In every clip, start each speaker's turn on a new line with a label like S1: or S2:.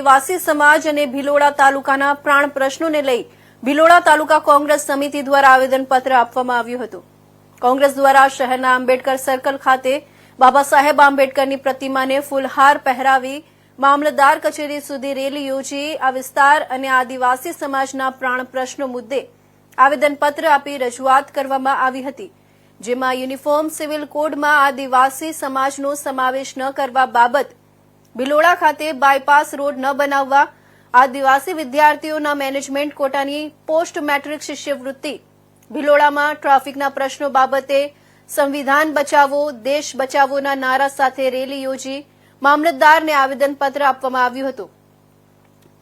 S1: આદિવાસી સમાજ અને ભિલોડા તાલુકાના પ્રાણ પ્રશ્નોને લઈ ભિલોડા તાલુકા કોંગ્રેસ સમિતિ દ્વારા આવેદનપત્ર આપવામાં આવ્યું હતું. કોંગ્રેસ દ્વારા શહેરના આંબેડકર સર્કલ ખાતે બાબા સાહેબ આંબેડકરની પ્રતિમાને ફૂલહાર પહેરાવી મામલતદાર કચેરી સુધી રેલી યોજી આ વિસ્તાર અને આદિવાસી સમાજના પ્રાણ પ્રશ્નો મુદ્દે આવેદનપત્ર આપી રજૂઆત કરવામાં આવી હતી, જેમાં યુનિફોર્મ સિવિલ કોડમાં આદિવાસી સમાજનો સમાવેશ ન કરવા બાબત, ભિલોડા ખાતે બાયપાસ રોડ ન બનાવવા, આદિવાસી વિદ્યાર્થીઓના મેનેજમેન્ટ કોટાની પોસ્ટ મેટ્રિક શિષ્યવૃત્તિ, ભિલોડામાં ટ્રાફિકના પ્રશ્નો બાબતે સંવિધાન બચાવો દેશ બચાવોના નારા સાથે રેલી યોજી મામલતદારને આવેદનપત્ર આપવામાં આવ્યું હતું.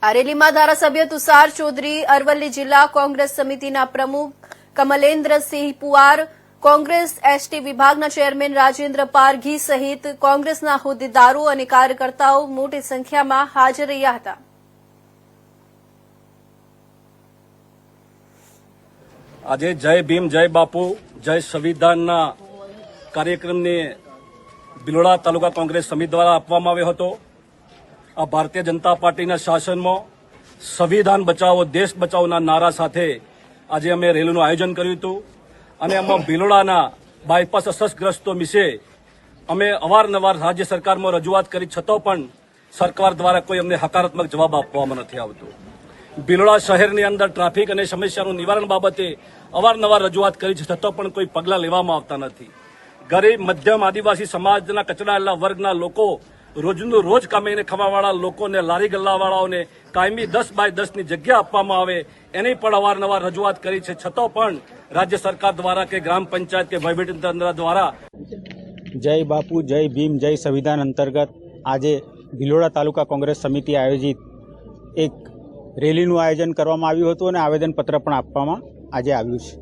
S1: આ રેલીમાં ધારાસભ્ય તુષાર ચૌધરી, અરવલ્લી જિલ્લા કોંગ્રેસ સમિતિના પ્રમુખ કમલેન્દ્રસિંહ પુવાર, કોંગ્રેસ એસટી વિભાગના ચેરમેન રાજેન્દ્ર પારઘી સહિત કોંગ્રેસના હોદ્દેદારો અને કાર્યકર્તાઓ મોટી સંખ્યામાં હાજર રહ્યા હતા.
S2: આજે જય ભીમ જય બાપુ જય સંવિધાનના કાર્યક્રમને ભિલોડા તાલુકા કોંગ્રેસ સમિતિ દ્વારા આપવામાં આવ્યો હતો. આ ભારતીય જનતા પાર્ટીના શાસનમાં સંવિધાન બચાવો દેશ બચાવોના નારા સાથે આજે અમે રેલીનું આયોજન કર્યું હતું અને આમાં ભિલોડાના બાયપાસ અસરગ્રસ્તો વિશે અમે અવારનવાર રાજ્ય સરકારમાં રજૂઆત કરી છતાં પણ સરકાર દ્વારા કોઈ અમને હકારાત્મક જવાબ આપવામાં નથી આવતો. ભિલોડા શહેરની અંદર ટ્રાફિક અને સમસ્યાનું નિવારણ બાબતે અવારનવાર રજૂઆત કરી છે છતાં પણ કોઈ પગલાં લેવામાં આવતા નથી. ગરીબ મધ્યમ આદિવાસી સમાજના કચડાયેલા વર્ગના લોકો, રોજનું રોજ કમાઈને ખાવાવાળા લોકોને, લારી ગલ્લાવાળાઓને કાયમી 10x10ની જગ્યા આપવામાં આવે એની પણ અવારનવાર રજૂઆત કરી છે છતાં પણ રાજ્ય સરકાર દ્વારા કે ગ્રામ પંચાયત કે વહીવટીતંત્ર દ્વારા
S3: જય બાપુ જય ભીમ જય સંવિધાન અંતર્ગત આજે ભિલોડા તાલુકા કોંગ્રેસ સમિતિ આયોજિત એક રેલીનું આયોજન કરવામાં આવ્યું હતું અને આવેદનપત્ર પણ આપવામાં આજે આવ્યું છે.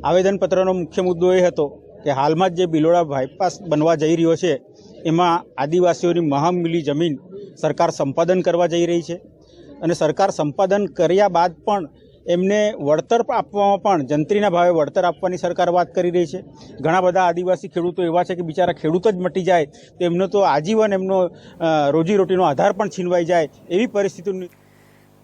S3: આવેદનપત્રનો મુખ્ય મુદ્દો એ હતો કે હાલમાં જ જે ભિલોડા બાયપાસ બનવા જઈ રહ્યો છે એમાં આદિવાસીઓની મહામૂલી જમીન સરકાર સંપાદન કરવા જઈ રહી છે અને સરકાર સંપાદન કર્યા બાદ પણ એમને વળતર આપવામાં પણ જંત્રીના ભાવે વળતર આપવાની સરકાર વાત કરી રહી છે. ઘણા બધા આદિવાસી ખેડૂતો એવા છે કે બિચારા ખેડૂત જ મટી જાય તો એમનો તો આજીવન એમનો રોજીરોટીનો આધાર પણ છીનવાઈ જાય એવી પરિસ્થિતિની.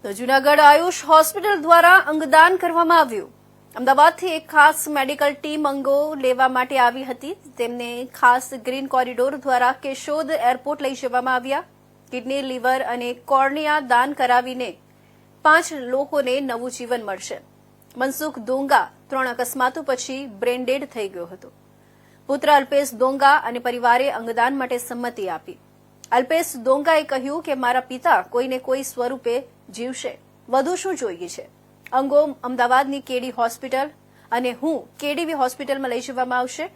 S1: તો જૂનાગઢ આયુષ હોસ્પિટલ દ્વારા અંગદાન કરવામાં આવ્યું. અમદાવાદથી એક ખાસ મેડિકલ ટીમ અંગો લેવા માટે આવી હતી. તેમને ખાસ ગ્રીન કોરિડોર દ્વારા કેશોદ એરપોર્ટ લઈ જવામાં આવ્યા. કિડની, લીવર અને કોર્નિયા દાન કરાવીને 5 લોકોને નવું જીવન મળશે. મનસુખ દોંગા 3 અકસ્માતો પછી બ્રેનડેડ થઈ ગયો હતો. પુત્ર અલ્પેશ દોંગા અને પરિવારે અંગદાન માટે સંમતિ આપી. અલ્પેશ દોંગાએ કહ્યું કે મારા પિતા કોઈને કોઈ સ્વરૂપે જીવશે, વધુ શું જોઈએ છે. અંગો અમદાવાદની કેડી હોસ્પિટલ અને હું કેડીવી હોસ્પિટલમાં લઈ જવામાં આવશે.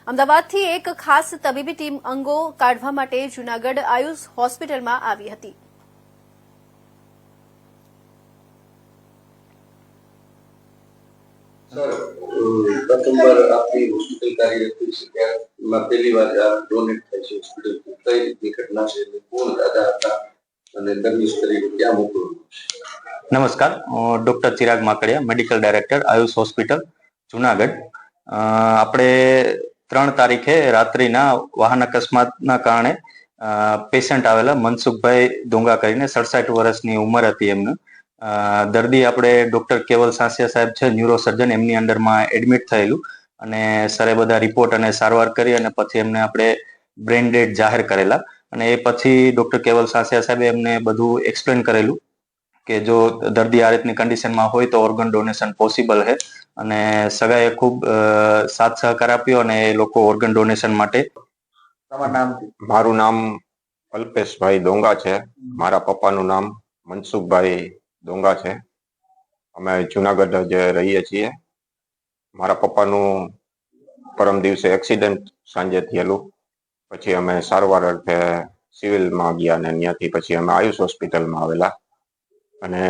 S1: અમદાવાદથી એક ખાસ તબીબી ટીમ અંગો કાઢવા માટે જૂનાગઢ આયુષ હોસ્પિટલમાં આવી હતી.
S4: સર, પ્રથમવાર આપની હોસ્પિટલ કાર્યરત થઈ છે ત્યારમાં પહેલી વાર ડોનેટ થાય છે હોસ્પિટલ. કઈ રીતની ઘટના છે, કોણ દાદા હતા અને દર્દી તરીકે ક્યાં મોકલવાનું છે?
S5: નમસ્કાર, doctor Chirag Makadiya, medical director Ayush hospital Junagadh. આપણે 3 તારીખે રાત્રિના વાહન અકસ્માતના કારણે પેશન્ટ આવેલા મનસુખભાઈ દોંગા કરીને 67 વર્ષની ઉંમર હતી એમનું. દર્દી આપણે ડોક્ટર કેવલ સાંસિયા સાહેબ છે, ન્યુરોસર્જન, એમની અંડરમાં એડમિટ થયેલું અને સરે બધા રિપોર્ટ અને સારવાર કરી અને પછી એમને આપણે બ્રેન ડેડ જાહેર કરેલા અને એ પછી ડોક્ટર કેવલ સાંસિયા સાહેબે એમને બધું એક્સપ્લેન કરેલું કે જો દર્દી આ રીતની કન્ડિશનમાં હોય તો ઓર્ગન ડોનેશન પોસિબલ છે અને સગાએ ખૂબ સાથ સહકાર આપ્યો અને એ લોકો ઓર્ગન ડોનેશન માટે.
S6: મારું નામ અલ્પેશભાઈ દોંગા છે. મારા પપ્પાનું નામ મનસુખભાઈ દોંગા છે. અમે જુનાગઢ જ રહીએ છીએ. મારા પપ્પાનું પરમ દિવસે એક્સિડન્ટ સાંજે થયેલું. પછી અમે સારવાર અર્થે સિવિલમાં ગયા અને ત્યાંથી પછી અમે આયુષ હોસ્પિટલમાં આવેલા અને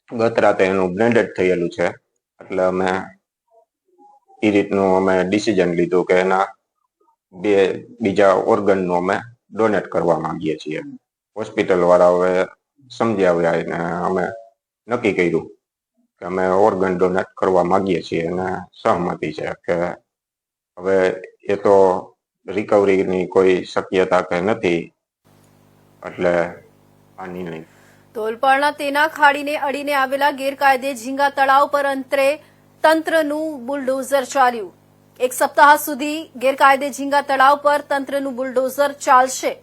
S6: ગત રાતે એનું બ્લેન્ડેડ થયેલું છે. એટલે અમે એ રીતનું અમે ડિસિઝન લીધું કે એના બીજા ઓર્ગનનું અમે ડોનેટ કરવા માંગીએ છીએ. હોસ્પિટલ વાળા હવે સમજાવ્યા અને અમે નક્કી કર્યું કે અમે ઓર્ગન ડોનેટ કરવા માંગીએ છીએ અને સહમતિ છે કે હવે એ તો રિકવરીની કોઈ શક્યતા કે નથી એટલે આ નિર્ણય.
S1: તો ઓલપાડના તેના ખાડીને અડીને આવેલા ગેરકાયદે ઝીંગા તળાવ પર અંતરે તંત્રનું બુલડોઝર ચાલ્યું. એક સપ્તાહ સુધી ગેરકાયદે ઝીંગા તળાવ પર તંત્રનું બુલડોઝર ચાલશે.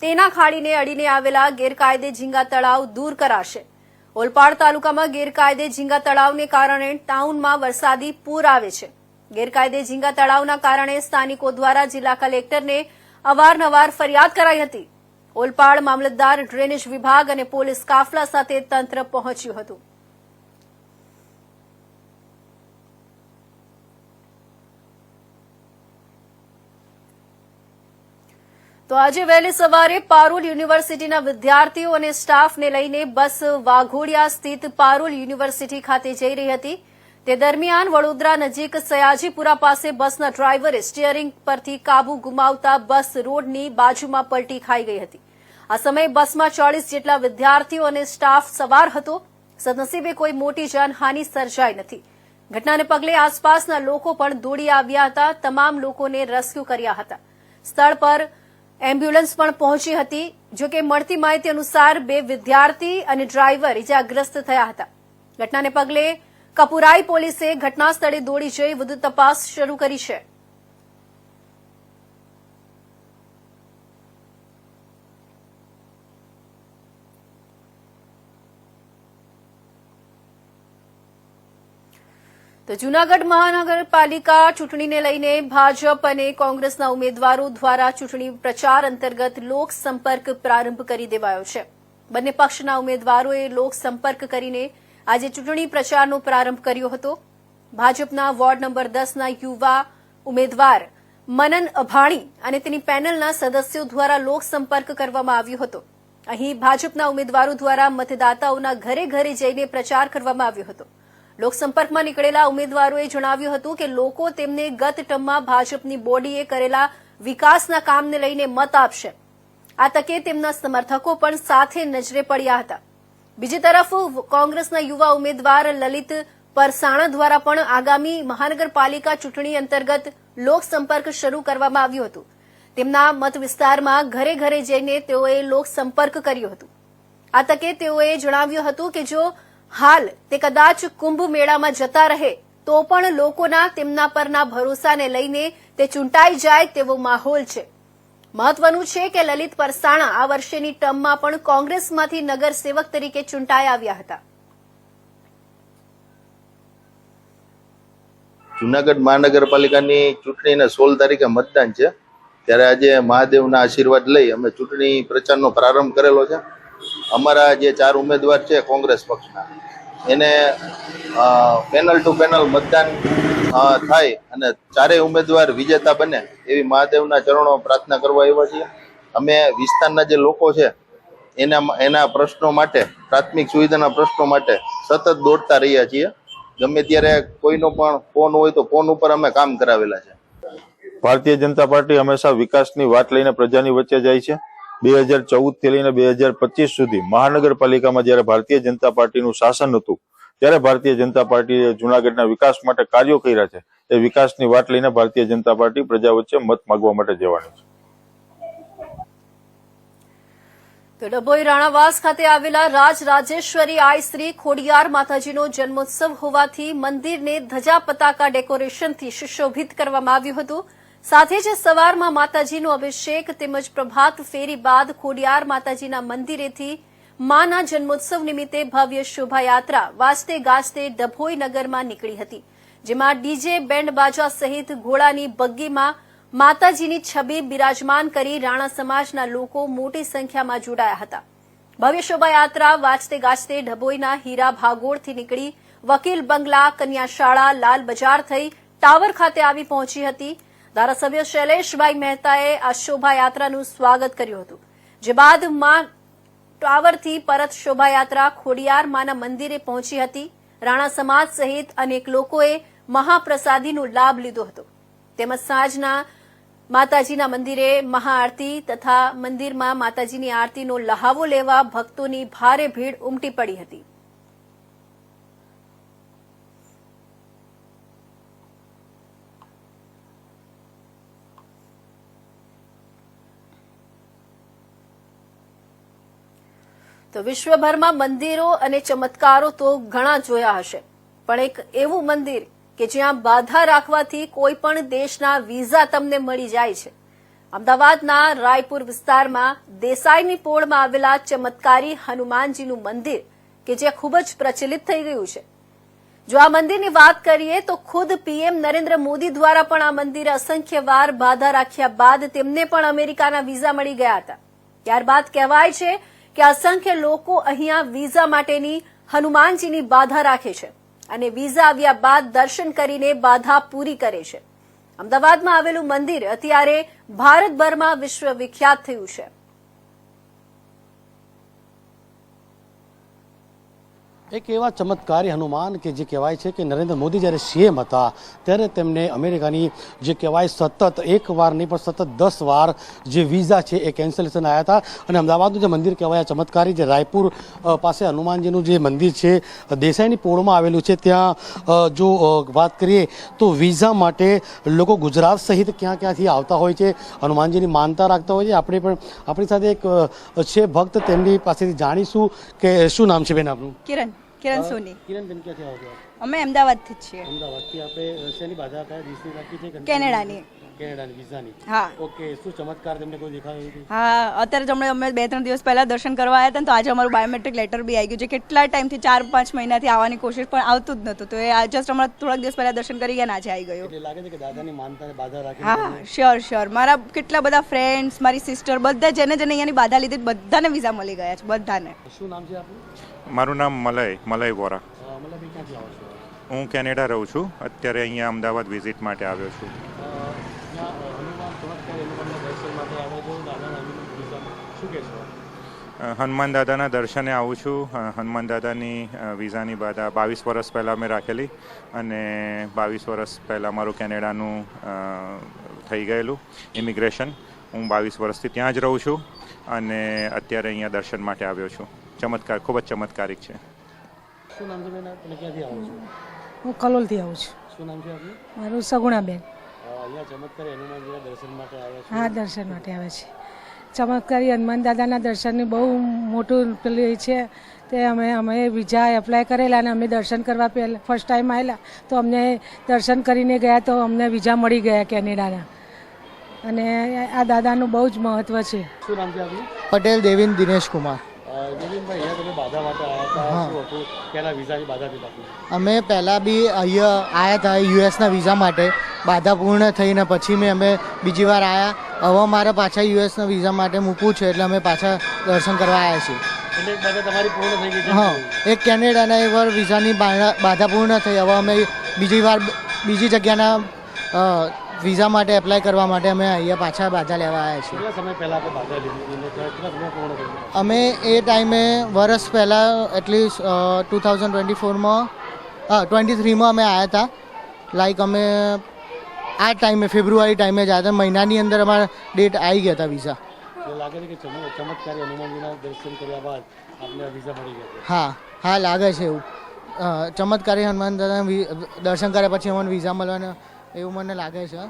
S1: તેના ખાડીને અડીને આવેલા ગેરકાયદે ઝીંગા તળાવ દૂર કરાશે. ઓલપાડ તાલુકામાં ગેરકાયદે ઝીંગા તળાવને કારણે ટાઉનમાં વરસાદી પૂર આવે છે. ગેરકાયદે ઝીંગા તળાવના કારણે સ્થાનિકો દ્વારા જિલ્લા કલેક્ટરને અવારનવાર ફરિયાદ કરાઈ હતી. ઓલપાડ મામલતદાર, ડ્રેનેજ વિભાગ અને પોલીસ કાફલા સાથે તંત્ર પહોંચ્યું હતું. તો આજે વહેલી સવારે પારુલ યુનિવર્સિટીના વિદ્યાર્થીઓ અને સ્ટાફને લઈને બસ વાઘોડિયા સ્થિત પારુલ યુનિવર્સિટી ખાતે જઈ રહી હતી. તે દરમિયાન વડોદરા નજીક સયાજીપુરા પાસે બસના ડ્રાઈવરે સ્ટીયરિંગ પરથી કાબુ ગુમાવતા બસ રોડની બાજુમાં પલટી ખાઈ ગઈ હતી. આ સમયે બસમાં 40 જેટલા વિદ્યાર્થીઓ અને સ્ટાફ સવાર હતો. સદનસીબે કોઈ મોટી જાનહાનિ સર્જાઈ નથી. ઘટનાને પગલે આસપાસના લોકો પણ દોડી આવ્યા હતા. તમામ લોકોને રેસ્ક્યુ કર્યા હતા. સ્થળ પર એમ્બ્યુલન્સ પણ પહોંચી હતી. જોકે મળતી માહિતી અનુસાર 2 વિદ્યાર્થી અને ડ્રાઈવર ઇજાગ્રસ્ત થયા હતા. ઘટનાને પગલે કપુરાઈ પોલીસે ઘટના સ્થળે દોડી જઈ વધુ તપાસ શરૂ કરી છે. તો જૂનાગઢ મહાનગરપાલિકા ચૂંટણીને લઈને ભાજપ અને કોંગ્રેસના ઉમેદવારો દ્વારા ચૂંટણી પ્રચાર અંતર્ગત લોકસંપર્ક પ્રારંભ કરી દેવાયો છે. બંને પક્ષના ઉમેદવારોએ લોકસંપર્ક કરીને આજે ચૂંટણી પ્રચારનો પ્રારંભ કર્યો હતો. ભાજપના વોર્ડ નંબર 10ના યુવા ઉમેદવાર મનન અભાણી અને તેની પેનલના સદસ્યો દ્વારા લોકસંપર્ક કરવામાં આવ્યો હતો. અહીં ભાજપના ઉમેદવારો દ્વારા મતદાતાઓના ઘરે ઘરે જઈને પ્રચાર કરવામાં આવ્યો હતો. લોકસંપર્કમાં નીકળેલા ઉમેદવારોએ જણાવ્યું હતું કે લોકો તેમને ગત ટર્મમાં ભાજપની બોડીએ કરેલા વિકાસના કામને લઈને મત આપશે. આ તકે તેમના સમર્થકો પણ સાથે નજરે પડ્યા હતા. બીજી તરફ કોંગ્રેસના યુવા ઉમેદવાર લલિત પરસાણા દ્વારા પણ આગામી મહાનગરપાલિકા ચૂંટણી અંતર્ગત લોકસંપર્ક શરૂ કરવામાં આવ્યું હતું. તેમના મત વિસ્તારમાં ઘરે ઘરે જઈને તેઓએ લોકસંપર્ક કર્યો હતો. આ તકે તેઓએ જણાવ્યું હતું કે જો હાલ તે કદાચ કુંભ મેળામાં જતા રહે તો પણ લોકોના તેમના પરના ભરોસાને લઈને તે ચૂંટાઈ જાય તેવો માહોલ છે. મહત્વનું છે કે લલિત પરસાણા આ વર્ષેની ટર્મમાં પણ કોંગ્રેસમાંથી નગરસેવક તરીકે ચૂંટાઈ આવ્યા હતા.
S7: જૂનાગઢ મહાનગરપાલિકાની ચૂંટણીને 16 તારીખે મતદાન છે. ત્યારે આજે મહાદેવના આશીર્વાદ લઈ અમે ચૂંટણી પ્રચારનો પ્રારંભ કરેલો છે. અમારા જે 4 ઉમેદવાર છે કોંગ્રેસ પક્ષના, એને પેનલ ટુ પેનલ મતદાન થાય અને 4 ઉમેદવાર વિજેતા બને એવી મહાદેવના ચરણો પ્રાર્થના કરવા આવ્યા છીએ. અમે વિસ્તારના જે લોકો છે એના પ્રશ્નો માટે, પ્રાથમિક સુવિધાના પ્રશ્નો માટે સતત દોડતા રહ્યા છીએ. ગમે ત્યારે કોઈનો પણ ફોન હોય તો ફોન ઉપર અમે કામ કરાવેલા છે.
S8: ભારતીય જનતા પાર્ટી હંમેશા વિકાસની વાત લઈને પ્રજાની વચ્ચે જાય છે. 2014 થી લઈને 2025 સુધી મહાનગરપાલિકામાં જ્યારે ભારતીય જનતા પાર્ટીનું શાસન હતું ત્યારે ભારતીય જનતા પાર્ટીએ જૂનાગઢના વિકાસ માટે કાર્યો કર્યા છે. એ વિકાસની વાત લઈને ભારતીય જનતા પાર્ટી પ્રજા વચ્ચે મત માંગવા માટે જવાની છે.
S1: તો ડભોઈ રાણાવાસ ખાતે આવેલા રાજરાજેશ્વરી આઈ શ્રી ખોડિયાર માતાજીનો જન્મોત્સવ હોવાથી મંદિરને ધજા પતાકા ડેકોરેશનથી સુશોભિત કરવામાં આવ્યું હતું. સાથે જ સવારમાં માતાજીનો અભિષેક તેમજ પ્રભાત ફેરી બાદ ખોડિયાર માતાજીના મંદિરેથી માના જન્મોત્સવ નિમિત્તે ભવ્ય શોભાયાત્રા વાજતે ગાજતે ડભોઈ નગરમાં નીકળી હતી. જેમાં ડીજે, બેન્ડ બાજા સહિત ઘોડાની બગ્ગીમાં માતાજીની છબી બિરાજમાન કરી રાણા સમાજના લોકો મોટી સંખ્યામાં જોડાયા હતા. ભવ્ય શોભાયાત્રા વાજતે ગાજતે ડભોઈના હીરા ભાગોળથી નીકળી વકીલ બંગલા, કન્યાશાળા, લાલ બજાર થઈ ટાવર ખાતે આવી પહોંચી હતી. ધારાસભ્ય શૈલેષભાઈ મહેતાએ આ શોભાયાત્રાનું સ્વાગત કર્યું હતું. જે બાદ ટાવરથી પરત શોભાયાત્રા ખોડિયાર માના મંદિરે પહોંચી હતી. રાણા સમાજ સહિત અનેક લોકોએ મહાપ્રસાદીનો લાભ લીધો હતો. તેમજ સાંજના માતાજીના મંદિરે મહાઆરતી તથા મંદિરમાં માતાજીની આરતીનો લહાવો લેવા ભક્તોની ભારે ભીડ ઉમટી પડી હતી. તો વિશ્વભરમાં મંદિરો અને ચમત્કારો તો ઘણા જોયા હશે, પણ એક એવું મંદિર કે જ્યાં બાધા રાખવાથી કોઈ પણ દેશના વિઝા તમને મળી જાય છે. અમદાવાદના રાયપુર વિસ્તારમાં દેસાઈની પોળમાં આવેલા ચમત્કારી હનુમાનજીનું મંદિર કે જે ખૂબ જ પ્રચલિત થઈ ગયું છે. જો આ મંદિરની વાત કરીએ તો ખુદ પીએમ નરેન્દ્ર મોદી દ્વારા પણ આ મંદિરે અસંખ્ય વાર બાધા રાખ્યા બાદ તેમને પણ અમેરિકાના વિઝા મળી ગયા હતા. ત્યારબાદ કહેવાય છે કે અસંખ્ય લોકો અહીંયા વિઝા માટેની હનુમાનજીની બાધા રાખે છે અને વિઝા આવ્યા બાદ દર્શન કરીને બાધા પૂરી કરે છે. અમદાવાદમાં આવેલું મંદિર અત્યારે ભારતભરમાં વિશ્વવિખ્યાત થયું છે.
S9: એક એવા ચમત્કારી હનુમાન કે જે કહેવાય છે કે નરેન્દ્ર મોદી જ્યારે સીએમ હતા ત્યારે તેમને અમેરિકાની જે કહેવાય સતત એક વાર નહીં પણ સતત 10 વાર જે વિઝા છે એ કેન્સલેશન આવ્યા હતા. અને અમદાવાદનું જે મંદિર કહેવાય ચમત્કારી જે રાયપુર પાસે હનુમાનજીનું જે મંદિર છે દેસાઈની પોળમાં આવેલું છે, ત્યાં જો વાત કરીએ તો વિઝા માટે લોકો ગુજરાત સહિત ક્યાંથી આવતા હોય છે, હનુમાનજીની માનતા રાખતા હોય છે. આપણે પણ આપણી સાથે એક છે ભક્ત, તેમની પાસેથી જાણીશું કે શું નામ છે બેન આપનું?
S10: કિરણ સોની.
S9: કિરણબેન ક્યાંથી આવો છો?
S10: અમે અમદાવાદથી જ છીએ.
S9: અમદાવાદથી. આપણે રશિયાની બાધા કયા દેશની રાખી છે?
S10: કેનેડાની.
S9: કેનેડાની વિઝાની.
S10: હા.
S9: ઓકે, શું ચમત્કાર તમને કોઈ દેખાયો છે?
S10: હા, અત્યારે જ અમે 2-3 દિવસ પહેલા દર્શન કરવા આવ્યા હતા, તો આજે અમારું બાયોમેટ્રિક લેટર બી આવી ગયું છે. કેટલા ટાઈમથી 4-5 મહિનાથી આવવાની કોશિશ પણ આવતું જ નહોતું, તો એ જસ્ટ હમણાં થોડાક દિવસ પહેલા દર્શન કરી ગયા ને આજે આવી ગયું.
S9: એટલે લાગે છે કે દાદાની માનતાને બાધા રાખી.
S10: હા, શ્યોર. મારા કેટલા બધા ફ્રેન્ડ્સ, મારી સિસ્ટર, બધા જેને અહીંયાની બાધા લીધી બધાને વિઝા મળી ગયા છે, બધાને.
S9: શું નામ છે આપનું?
S11: મારું નામ મલય વોરા.
S9: મતલબ ક્યાંથી આવો છો?
S11: હું કેનેડા રહું છું. અત્યારે અહીંયા અમદાવાદ વિઝિટ માટે આવ્યો છું. હનુમાન દાદાના દર્શને આવું છું. હનુમાન દાદાની વિઝાની બાધા 22 વર્ષ પહેલાં મેં રાખેલી અને 22 વર્ષ પહેલાં મારું કેનેડાનું થઈ ગયેલું ઇમિગ્રેશન. હું 22 વર્ષથી ત્યાં જ રહું છું અને અત્યારે અહીંયા દર્શન માટે આવ્યો છું. ચમત્કાર, ખૂબ જ ચમત્કારિક છે.
S9: શું નામ છે બેન? તમે ક્યાંથી આવો છો?
S12: હું કલોલથી આવું છું.
S9: શું નામ છે આપનું?
S12: મારું સગુણાબેન.
S9: અહીંયા ચમત્કારી હનુમાનજીના દર્શન માટે આવ્યા છો?
S12: હા, દર્શન માટે આવે છે. ચમત્કારી હનુમાન દાદાના દર્શનની બહુ મોટું પેલી છે તે અમે વિઝા એપ્લાય કરેલા અને અમે દર્શન કરવા પહેલાં ફર્સ્ટ ટાઈમ આવેલા તો અમને દર્શન કરીને ગયા તો અમને વિઝા મળી ગયા કેનેડાના. અને આ દાદાનું બહુ જ મહત્વ છે.
S9: શું નામ છે આપનું?
S13: પટેલ દેવીન દિનેશ કુમાર.
S9: દેવીનભાઈ, અહીંયા તમે બાધા માટે આવ્યા હતા, શું હતું? ક્યાંના વિઝાની બાધા હતી આપની?
S13: અમે પહેલાં બી અહીંયા આવ્યા હતા યુએસના વિઝા માટે, બાધા પૂર્ણ થઈને પછી અમે બીજી વાર આવ્યા. હવે મારે પાછા યુએસના વિઝા માટે મૂકવું છે એટલે અમે પાછા દર્શન કરવા આવ્યા છીએ.
S9: એટલે એક બાધા તમારી પૂર્ણ થઈ ગઈ છે?
S13: હા, એક કેનેડાના એક વાર વિઝાની બાધા પૂર્ણ થઈ. હવે અમે બીજી જગ્યાના વિઝા માટે એપ્લાય કરવા માટે અમે અહીંયા પાછા બાધા લેવા આવ્યા છીએ.
S9: કેટલા સમય પહેલા આપણે બાધા લીધી? કેટલા સમય પૂર્ણ થઈ ગયું?
S13: અમે એ ટાઈમે વર્ષ પહેલાં એટલીસ્ટ 2024માં 23માં અમે આવ્યા હતા. લાઈક અમે આ ટાઈમે ફેબ્રુઆરી ટાઈમે જ આવ્યા હતા. મહિનાની અંદર અમારા ડેટ આવી ગયા હતા વિઝા.
S9: લાગે છે કે ચમત્કારી હનુમાનજીના દર્શન કર્યા બાદ આપને વિઝા મળી ગયા?
S13: હા, લાગે છે એવું. ચમત્કારી હનુમાન દાદાના દર્શન કર્યા પછી અમને વિઝા મળવાના એવું મને લાગે છે.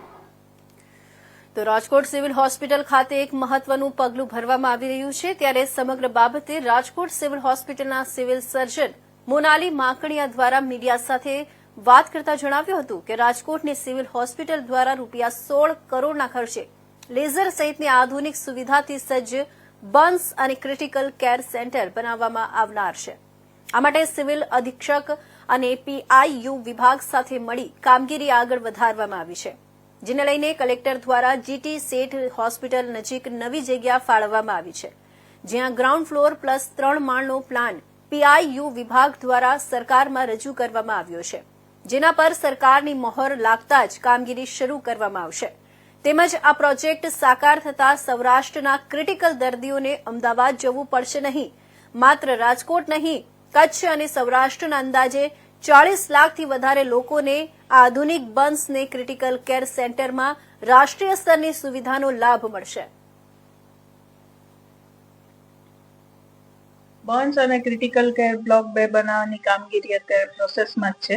S1: તો રાજકોટ સિવિલ હોસ્પિટલ ખાતે એક મહત્વનું પગલું ભરવામાં આવી રહ્યું છે. ત્યારે સમગ્ર બાબતે રાજકોટ સિવિલ હોસ્પિટલના સિવિલ સર્જન મોનાલી માકણીયા દ્વારા મીડિયા સાથે વાત કરતા જણાવ્યું હતું કે રાજકોટની સિવિલ હોસ્પિટલ દ્વારા ₹16 કરોડના ખર્ચે લેઝર સહિતની આધુનિક સુવિધાથી સજ્જ બર્ન્સ અને ક્રિટિકલ કેર સેન્ટર બનાવવામાં આવનાર છે. આ માટે સિવિલ અધિક્ષક અને પીઆઈયુ વિભાગ સાથે મળી કામગીરી આગળ વધારવામાં આવી છે, જેને લઈને કલેક્ટર દ્વારા જીટી શેઠ હોસ્પિટલ નજીક નવી જગ્યા ફાળવવામાં આવી છે, જ્યાં ગ્રાઉન્ડ ફ્લોર પ્લસ 3 માળનો પ્લાન પીઆઈયુ વિભાગ દ્વારા સરકારમાં રજૂ કરવામાં આવ્યો છે, જેના પર સરકારની મહોર લાગતા જ કામગીરી શરૂ કરવામાં આવશે. તેમજ આ પ્રોજેક્ટ સાકાર થતા સૌરાષ્ટ્રના ક્રિટિકલ દર્દીઓને અમદાવાદ જવું પડશે નહીં. માત્ર રાજકોટ નહીં, કચ્છ અને સૌરાષ્ટ્રના અંદાજે 40 લાખથી વધારે લોકોને આધુનિક બર્ન્સને ક્રિટિકલ કેર સેન્ટરમાં રાષ્ટ્રીય સ્તરની સુવિધાનો લાભ મળશે.
S14: બર્ન્સ અને ક્રિટિકલ કેર બ્લોક 2 બનાવવાની કામગીરી અત્યારે પ્રોસેસમાં જ છે.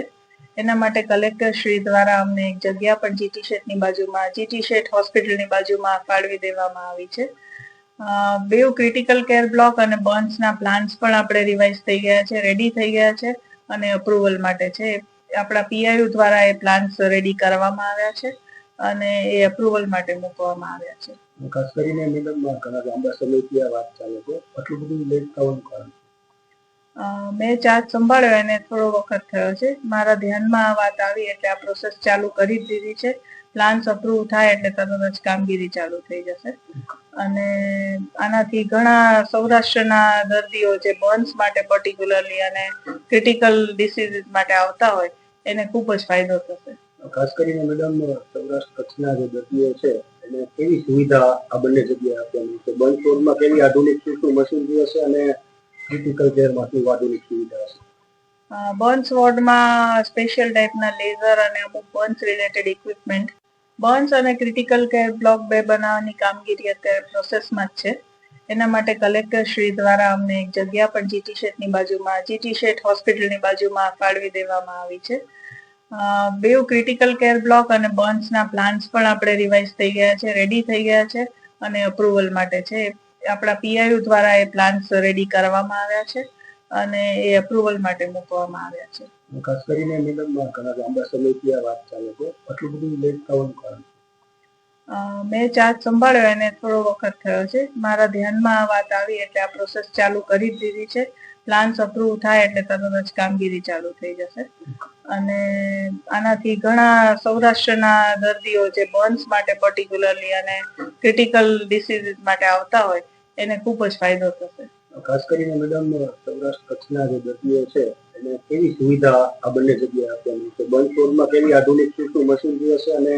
S14: એના માટે કલેક્ટર શ્રી દ્વારા અમને એક જગ્યા પણ જીટી શેઠની બાજુમાં, જીટી શેઠ હોસ્પિટલની બાજુમાં ફાળવી દેવામાં આવી છે. બેઉ ક્રિટિકલ કેર બ્લોક અને બર્ન્સના પ્લાન્સ પણ આપણે રિવાઇઝ થઈ ગયા છે, રેડી થઈ ગયા છે અને અપ્રુવલ માટે છે. આપણા પીઆઈયુ દ્વારા એ પ્લાન્સ રેડી કરવામાં આવ્યા છે અને એ અપ્રુવલ માટે મૂકવામાં આવ્યા છે.
S15: ખાસ કરીને મેડમ ઘણા લાંબા સમયથી આ વાત ચાલે છે, આટલું બધું લેટ થવાનું કારણ?
S14: મેં ચાર્જ સંભાળ્યો એને થોડો વખત થયો છે. મારા ધ્યાનમાં આ વાત આવી એટલે આ પ્રોસેસ ચાલુ કરી જ દીધી છે. પ્લાન્સ અપ્રૂવ થાય એટલે તરત જ કામગીરી ચાલુ થઈ જશે અને આનાથી ઘણા સૌરાષ્ટ્રના દર્દીઓ જે બર્ન્સ માટે પર્ટિક્યુલરલી અને ક્રિટિકલ ડિસીઝ માટે આવતા હોય એને ખૂબ જ ફાયદો થશે.
S15: ખાસ કરીને મેડમ સૌરાષ્ટ્ર કચ્છના જે દર્દીઓ છે એને કેવી સુવિધા આ બંને જગ્યાએ આપવાની છે? બર્ન્સ વોર્ડમાં કેવી આધુનિક મશીનરી હશે અને ક્રિટિકલ કેરમાં કેવી આધુનિક સુવિધા હશે?
S14: બર્ન્સ વોર્ડમાં સ્પેશિયલ ટાઈપના લેઝર અને અમુક બર્ન્સ રિલેટેડ ઇક્વિપમેન્ટ, બર્ન્સ અને ક્રિટિકલ કેર બ્લોક 2 બનાવવાની કામગીરી અત્યારે પ્રોસેસમાં જ છે. એના માટે કલેક્ટર શ્રી દ્વારા અમને એક જગ્યા પણ જીટી શેઠની બાજુમાં, જીટી શેઠ હોસ્પિટલની બાજુમાં ફાળવી દેવામાં આવી છે. બેઉ ક્રિટિકલ કેર બ્લોક અને બર્ન્સના પ્લાન્સ પણ આપણે રિવાઇઝ થઈ ગયા છે, રેડી થઈ ગયા છે અને અપ્રુવલ માટે છે. આપણા પીઆઈયુ દ્વારા એ પ્લાન્સ રેડી કરવામાં આવ્યા છે અને એ અપ્રુવલ માટે મૂકવામાં આવ્યા છે.
S15: ખાસ કરીને મેડમ ઘણા લાંબા સમયથી આ વાત ચાલે છે, આટલું બધું લેટ થવાનું કારણ?
S14: મેં ચાર્જ સંભાળ્યો એને થોડો વખત થયો છે. મારા ધ્યાનમાં આ વાત આવી એટલે આ પ્રોસેસ ચાલુ કરી જ દીધી છે. પ્લાન્સ અપ્રૂવ થાય એટલે તરત જ કામગીરી ચાલુ થઈ જશે અને આનાથી ઘણા સૌરાષ્ટ્રના દર્દીઓ જે બર્ન્સ માટે પર્ટિક્યુલરલી અને ક્રિટિકલ ડિસીઝ માટે આવતા હોય એને ખૂબ જ ફાયદો થશે.
S15: ખાસ કરીને મેડમ સૌરાષ્ટ્ર કચ્છના જે દર્દીઓ છે એને કેવી સુવિધા આ બંને જગ્યાએ આપવાની છે? બર્ન્સ વોર્ડમાં કેવી આધુનિક મશીનરી હશે અને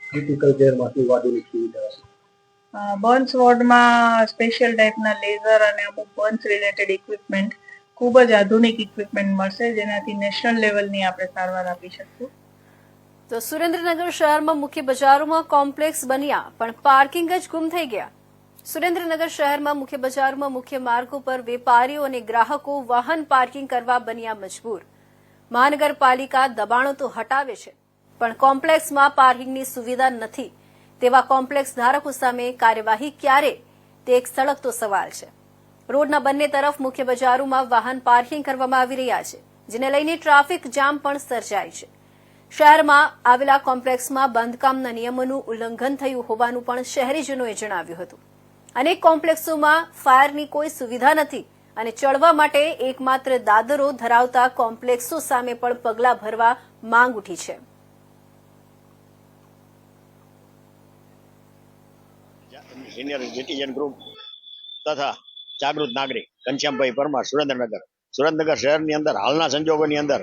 S15: ક્રિટિકલ કેરમાં કેવી આધુનિક સુવિધા હશે?
S14: બર્ન્સ વોર્ડમાં સ્પેશિયલ ટાઈપના લેઝર અને અમુક બર્ન્સ રિલેટેડ ઇક્વિપમેન્ટ, ખૂબ જ આધુનિક ઇક્વિપમેન્ટ મળશે જેનાથી નેશનલ લેવલની આપણે સારવાર આપી શકીશું.
S1: તો સુરેન્દ્રનગર શહેરમાં મુખ્ય બજારોમાં કોમ્પ્લેક્સ બન્યા પણ પાર્કિંગ જ ગુમ થઈ ગયા. સુરેન્દ્રનગર શહેરમાં મુખ્ય બજારોમાં મુખ્ય માર્ગો પર વેપારીઓ અને ગ્રાહકો વાહન પાર્કિંગ કરવા બન્યા મજબૂર. મહાનગરપાલિકા દબાણો તો હટાવે છે પણ કોમ્પ્લેક્સમાં પાર્કિંગની સુવિધા નથી. તેવા કોમ્પ્લેક્સ ધારકો સામે કાર્યવાહી ક્યારે, તે એક સળગતો સવાલ છે. રોડના બંને તરફ મુખ્ય બજારોમાં વાહન પાર્કિંગ કરવામાં આવી રહ્યા છે, જેને લઈને ટ્રાફિક જામ પણ સર્જાય છે. શહેરમાં આવેલા કોમ્પ્લેક્સમાં બાંધકામના નિયમોનું ઉલ્લંઘન થયું હોવાનું પણ શહેરીજનોએ જણાવ્યું હતું. અનેક કોમ્પ્લેક્સોમાં ફાયરની કોઈ સુવિધા નથી અને ચડવા માટે એકમાત્ર દાદરો ધરાવતા કોમ્પ્લેક્સો સામે પણ પગલાં ભરવા માંગ ઉઠી છે.
S16: સિનિયર સિટીઝન ગ્રુપ તથા જાગૃત નાગરિક ઘનશ્યામભાઈ પરમાર, સુરેન્દ્રનગર શહેરની અંદર હાલના સંજોગોની અંદર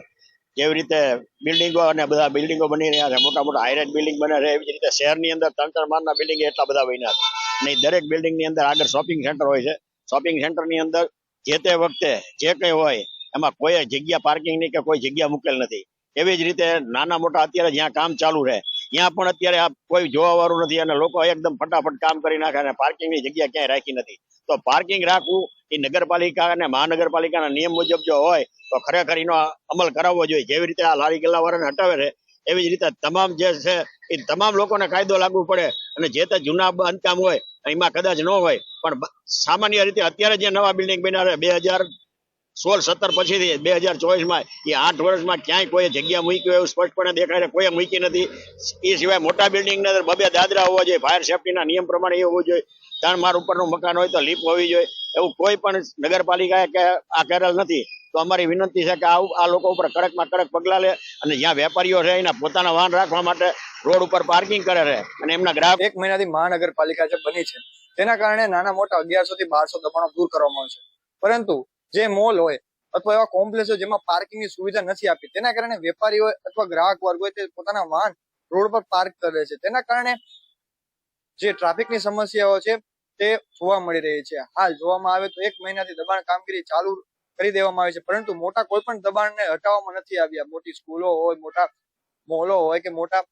S16: જેવી રીતે બિલ્ડિંગો અને બધા બિલ્ડિંગો બની રહ્યા છે, મોટા મોટા હાઈરાઇઝ બિલ્ડિંગ બને છે, એવી જ રીતે શહેરની અંદર 3-3 માળના બિલ્ડિંગ એટલા બધા બન્યા છે અને દરેક બિલ્ડિંગની અંદર આગળ શોપિંગ સેન્ટર હોય છે. શોપિંગ સેન્ટરની અંદર જે તે વખતે જે કંઈ હોય એમાં કોઈ જગ્યા પાર્કિંગની કે કોઈ જગ્યા મૂકેલ નથી. એવી જ રીતે નાના મોટા અત્યારે જ્યાં કામ ચાલુ છે ત્યાં પણ અત્યારે આ કોઈ જોવા વાળું નથી અને લોકો એકદમ ફટાફટ કામ કરી નાખે અને પાર્કિંગની જગ્યા ક્યાંય રાખી નથી. તો પાર્કિંગ રાખવું એ નગરપાલિકા અને મહાનગરપાલિકાના નિયમ મુજબ જો હોય તો ખરેખર એનો અમલ કરાવવો જોઈએ. જેવી રીતે આ લારી ગલ્લાવાળાને હટાવે છે એવી જ રીતે તમામ જે છે એ તમામ લોકોને કાયદો લાગુ પડે અને જે તે જૂના બાંધકામ હોય એમાં કદાચ ન હોય પણ સામાન્ય રીતે અત્યારે જે નવા બિલ્ડિંગ બન્યા છે 2016-17 પછીથી 2024માં એ 8 વર્ષમાં ક્યાંય કોઈ જગ્યા મૂકી હોય એવું સ્પષ્ટપણે દેખાય છે, કોઈ મૂકી નથી. એ સિવાય મોટા બિલ્ડિંગની અંદર 2 દાદરા હોવા જોઈએ, ફાયર સેફટીના નિયમ પ્રમાણે એ હોવું જોઈએ, 3 માળ ઉપરનું મકાન હોય તો લીપ હોવી જોઈએ. એવું કોઈ પણ નગરપાલિકાએ કે આ કરેલ નથી. તો અમારી વિનંતી છે કે આ લોકો ઉપર કડકમાં કડક પગલાં લે અને જ્યાં વેપારીઓ છે એના પોતાના વાહન રાખવા માટે રોડ ઉપર પાર્કિંગ કરે છે અને એમના ગ્રાહક
S17: 1 મહિનાથી મહાનગરપાલિકા જે બની છે તેના કારણે નાના મોટા 1100 થી 1200 દબાણો દૂર કરવામાં આવે છે, પરંતુ જે મોલ હોય અથવા એવા કોમ્પ્લેક્સ હોય જેમાં પાર્કિંગની સુવિધા નથી આપી તેના કારણે વેપારીઓ અથવા ગ્રાહક વર્ગ હોય તે પોતાના વાહન રોડ પર પાર્ક કરે છે. તેના કારણે જે ટ્રાફિકની સમસ્યાઓ છે તે જોવા મળી રહી છે. હાલ જોવામાં આવે તો 1 મહિનાથી દબાણ કામગીરી ચાલુ કરી દેવામાં આવી છે, પરંતુ મોટા કોઈ પણ દબાણને હટાવવામાં નથી આવ્યા. મોટી સ્કૂલો હોય, મોટા મોલો હોય કે મોટા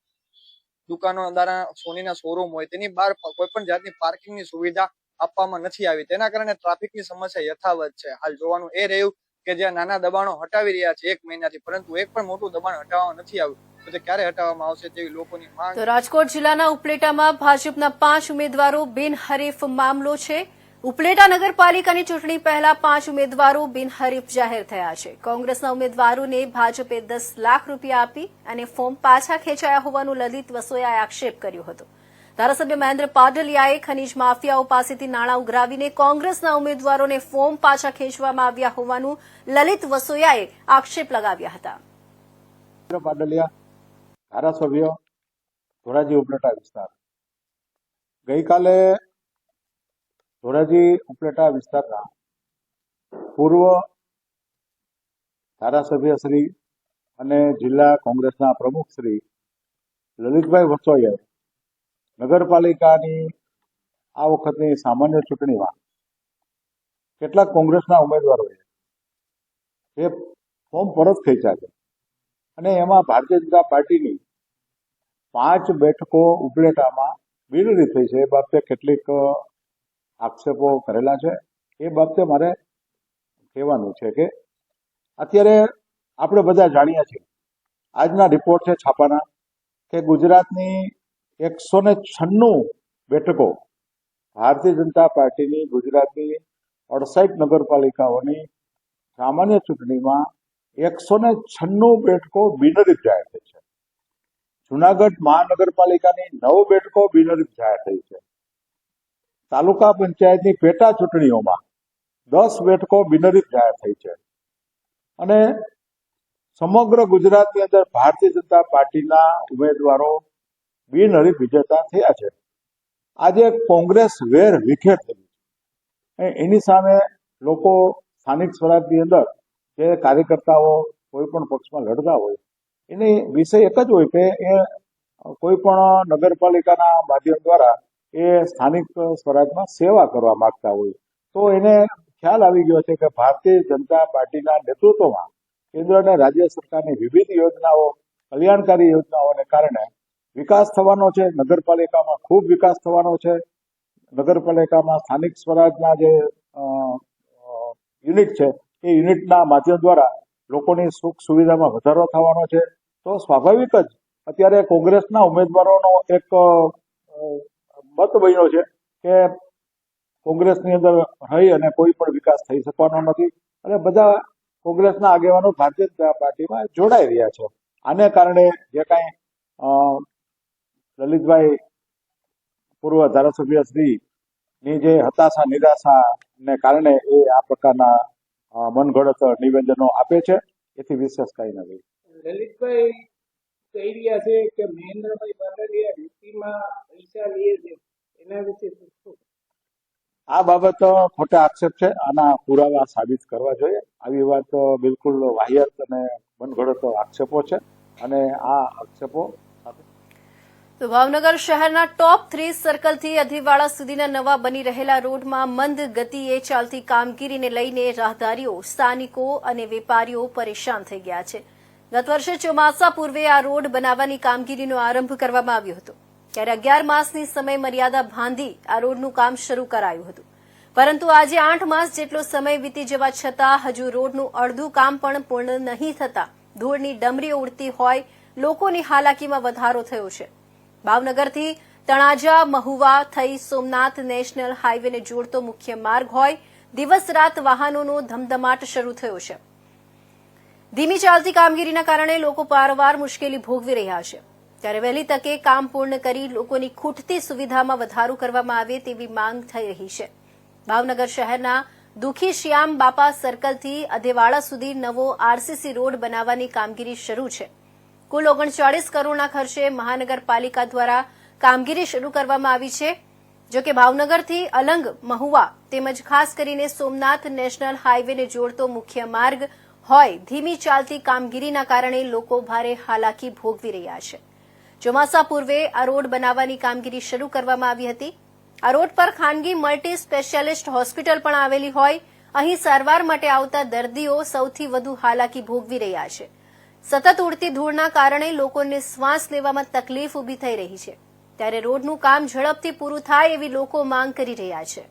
S17: દુકાનો દ્વારા સોનીના શોરૂમ હોય તેની બહાર કોઈ પણ જાતની પાર્કિંગની સુવિધા આપવામાં નથી આવી. તેના કારણે ટ્રાફિકની સમસ્યા યથાવત છે. હાલ જોવાનું એ રહ્યું કે જ્યાં નાના દબાણો હટાવી રહ્યા છે 1 મહિનાથી, પરંતુ એક પણ મોટું દબાણ હટાવવામાં નથી આવ્યું. તો તે ક્યારે હટાવવામાં આવશે તેવી લોકોની માંગ.
S1: તો રાજકોટ જિલ્લાના ઉપલેટામાં ભાજપના 5 ઉમેદવારો બિનહરીફ મામલો છે. ઉપલેટા નગરપાલિકાની ચૂંટણી પહેલા 5 ઉમેદવારો બિનહરીફ જાહેર થયા છે. કોંગ્રેસના ઉમેદવારોને ભાજપે 10 લાખ રૂપિયા આપી અને ફોર્મ પાછા ખેંચાયા હોવાનું લલિત વસોયાએ આક્ષેપ કર્યો હતો. ધારાસભ્ય મહેન્દ્ર પાટલિયાએ ખનીજ માફિયાઓ પાસેથી નાણાં ઉઘરાવીને કોંગ્રેસના ઉમેદવારોને ફોર્મ પાછા ખેંચવામાં આવ્યા હોવાનું લલિત વસોયાએ આક્ષેપ લગાવ્યા હતા.
S18: પાટલિયા, ધારાસભ્ય ધોરાજી ઉપલેટા વિસ્તાર. ગઈકાલે ધોરાજી ઉપલેટા વિસ્તારના પૂર્વ ધારાસભ્ય શ્રી અને જિલ્લા કોંગ્રેસના પ્રમુખ શ્રી લલિતભાઈ વસોયાએ નગરપાલિકાની આ વખતની સામાન્ય ચૂંટણીમાં કેટલાક કોંગ્રેસના ઉમેદવારોએ એ ફોર્મ પરત ખેંચ્યા છે અને એમાં ભારતીય જનતા પાર્ટીની 5 બેઠકો ઉપલેટામાં બિનહરીફ થઈ છે. એ બાબતે કેટલીક આક્ષેપો કરેલા છે. એ બાબતે મારે કહેવાનું છે કે અત્યારે આપણે બધા જાણીએ છીએ, આજના રિપોર્ટ છે છાપાના, કે ગુજરાતની 196 બેઠકો ભારતીય જનતા પાર્ટીની ગુજરાતની 68 નગરપાલિકાઓની સામાન્ય ચૂંટણીમાં 196 બેઠકો બિનહરીફ જાહેર થઈ છે. જુનાગઢ મહાનગરપાલિકાની 9 બેઠકો બિનહરીફ જાહેર થઈ છે. તાલુકા પંચાયતની પેટા ચૂંટણીઓમાં 10 બેઠકો બિનહરીફ જાહેર થઈ છે અને સમગ્ર ગુજરાતની અંદર ભારતીય જનતા પાર્ટીના ઉમેદવારો બિનહરીફ વિજેતા થયા છે. આજે કોંગ્રેસ વેર વિખેર થઈ છે. એની સામે લોકો સ્થાનિક સ્વરાજની અંદર જે કાર્યકર્તાઓ કોઈ પણ પક્ષમાં લડતા હોય એની વિષય એક જ હોય કે એ કોઈ પણ નગરપાલિકાના માધ્યમ દ્વારા એ સ્થાનિક સ્વરાજમાં સેવા કરવા માંગતા હોય તો એને ખ્યાલ આવી ગયો છે કે ભારતીય જનતા પાર્ટીના નેતૃત્વમાં કેન્દ્ર અને રાજ્ય સરકારની વિવિધ યોજનાઓ, કલ્યાણકારી યોજનાઓને કારણે વિકાસ થવાનો છે. નગરપાલિકામાં ખૂબ વિકાસ થવાનો છે. નગરપાલિકામાં સ્થાનિક સ્વરાજના જે યુનિટ છે એ યુનિટના માધ્યમ દ્વારા લોકોની સુખ સુવિધામાં વધારો થવાનો છે. તો સ્વાભાવિક જ અત્યારે કોંગ્રેસના ઉમેદવારોનો એક મત બન્યો છે કે કોંગ્રેસની અંદર રહી અને કોઈ પણ વિકાસ થઈ શકવાનો નથી અને બધા કોંગ્રેસના આગેવાનો ભારતીય જનતા પાર્ટીમાં જોડાઈ રહ્યા છે. આને કારણે જે કાંઈ લલિતભાઈ પૂર્વ ધારાસભ્ય શ્રીની જે હતાશા નિરાશાને કારણે એ આ પ્રકારના મનગઢત નિવેદનો આપે છે. એથી વિશેષ કંઈ નથી.
S15: લલિતભાઈ કહી રહ્યા છે કે મહેન્દ્રભાઈ પાટલિયા રીતિમાં પૈસા લે છે, એના વિશે શું?
S18: આ બાબત ખોટા આક્ષેપ છે. આના પુરાવા સાબિત કરવા જોઈએ. આવી વાત બિલકુલ વાહિયાત અને મનગઢત આક્ષેપો છે અને આ આક્ષેપો
S1: તો ભાવનગર શહેરના ટોપ 3 સર્કલથી અધિવાડા સુધીના નવા બની રહેલા રોડમાં મંદ ગતિએ ચાલતી કામગીરીને લઈને રાહદારીઓ, સ્થાનિકો અને વેપારીઓ પરેશાન થઈ ગયા છે. ગત વર્ષે ચોમાસા પૂર્વે આ રોડ બનાવવાની કામગીરીનો આરંભ કરવામાં આવ્યો હતો. ત્યારે 11 માસની સમય મર્યાદા બાંધી આ રોડનું કામ શરૂ કરાયું હતું. પરંતુ આજે 8 માસ જેટલો સમય વીતી જવા છતાં હજુ રોડનું અડધું કામ પણ પૂર્ણ નહીં થતા ધૂળની ડમરીઓ ઉડતી હોય લોકોની હાલાકીમાં વધારો થયો છે. ભાવનગરથી તણાજા મહુવા થઈ સોમનાથ નેશનલ હાઈવેને જોડતો મુખ્ય માર્ગ હોય દિવસ રાત વાહનોનો ધમધમાટ શરૂ થયો છે. ધીમી ચાલતી કામગીરીના કારણે લોકો પારવાર મુશ્કેલી ભોગવી રહ્યા છે. ત્યારે વહેલી તકે કામ પૂર્ણ કરી લોકોની ખૂટતી સુવિધામાં વધારો કરવામાં આવે તેવી માંગ થઈ રહી છે. ભાવનગર શહેરના દુખી શ્યામ બાપા સર્કલથી અધેવાડા સુધી નવો આરસીસી રોડ બનાવવાની કામગીરી શરૂ છે. કુલ 39 કરોડના ખર્ચે મહાનગરપાલિકા દ્વારા કામગીરી શરૂ કરવામાં આવી છે. જોકે ભાવનગરથી અલંગ, મહુવા તેમજ ખાસ કરીને સોમનાથ નેશનલ હાઈવેને જોડતો મુખ્ય માર્ગ હોય ધીમી ચાલતી કામગીરીના કારણે લોકો ભારે હાલાકી ભોગવી રહ્યા છે. ચોમાસા પૂર્વે આ રોડ બનાવવાની કામગીરી શરૂ કરવામાં આવી હતી. આ રોડ પર ખાનગી મલ્ટી સ્પેશિયાલિસ્ટ હોસ્પિટલ પણ આવેલી હોય અહીં સારવાર માટે આવતા દર્દીઓ સૌથી વધુ હાલાકી ભોગવી રહ્યા છે. સતત ઉડતી ધૂળના કારણે લોકોને શ્વાસ લેવામાં તકલીફ ઊભી થઈ રહી છે. ત્યારે રોડનું કામ ઝડપથી પૂરું થાય એવી લોકો માંગ કરી રહ્યા છે.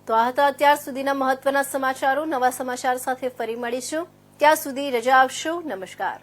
S1: તો આ હતા અત્યાર સુધીના મહત્વના સમાચારો. નવા સમાચાર સાથે ફરી મળીશું. ત્યાં સુધી રજા આપશો. નમસ્કાર.